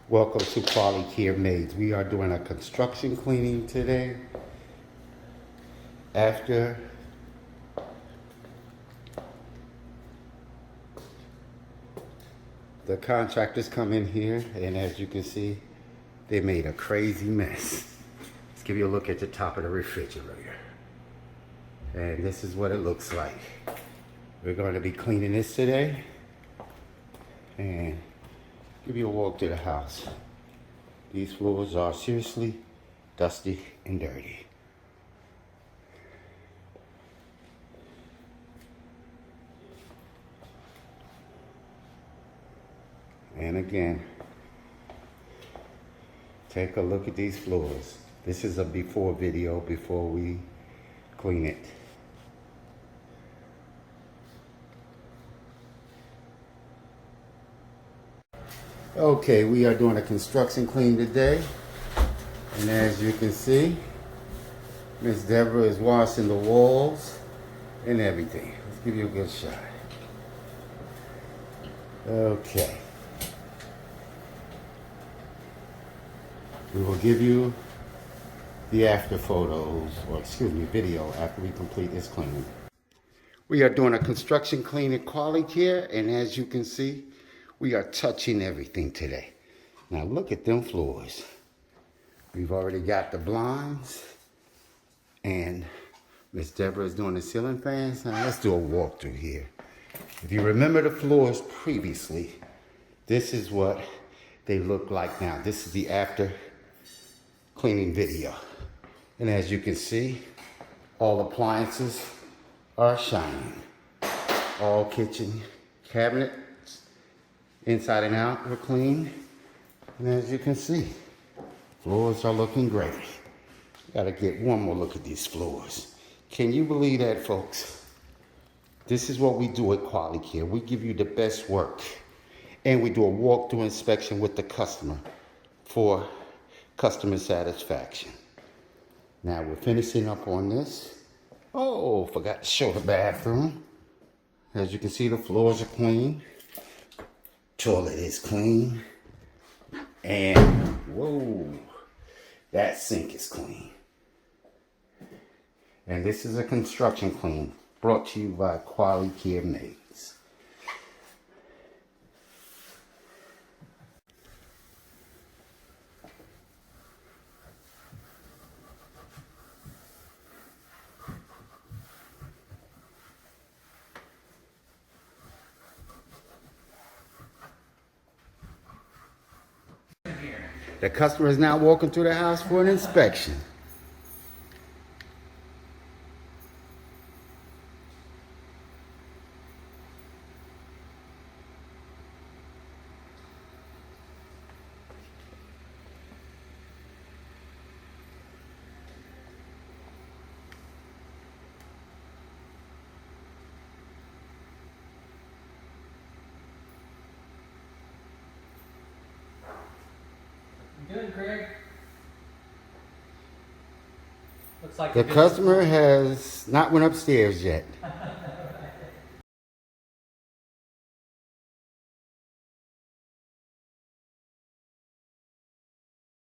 Welcome to QualiCare Maids. We are doing a construction cleaning today. After the contractors come in here, and as you can see, they made a crazy mess. Let's give you a look at the top of the refrigerator. And this is what it looks like. We're going to be cleaning this today and give you a walk to the house. These floors are seriously dusty and dirty. And again, take a look at these floors. This is a before video before we clean it. Okay, we are doing a construction clean today. And as you can see, Miss Deborah is washing the walls and everything. Let's give you a good shot. Okay. We will give you the after photos, or excuse me, video after we complete this cleaning. We are doing a construction clean at QualiCare, and as you can see, we are touching everything today. Now look at them floors. We've already got the blinds, and Miss Deborah is doing the ceiling fans. Now let's do a walkthrough here. If you remember the floors previously, this is what they look like now. This is the after cleaning video. And as you can see, all appliances are shining. All kitchen cabinets, inside and out, were clean. And as you can see, floors are looking great. Gotta get one more look at these floors. Can you believe that, folks? This is what we do at QualiCare. We give you the best work. And we do a walkthrough inspection with the customer for customer satisfaction. Now we're finishing up on this. Oh, forgot to show the bathroom. As you can see, the floors are clean. Toilet is clean. And, whoa, that sink is clean. And this is a construction clean brought to you by QualiCare Maids. The customer is now walking through the house for an inspection. Good, Greg. Looks like The customer has not went upstairs yet.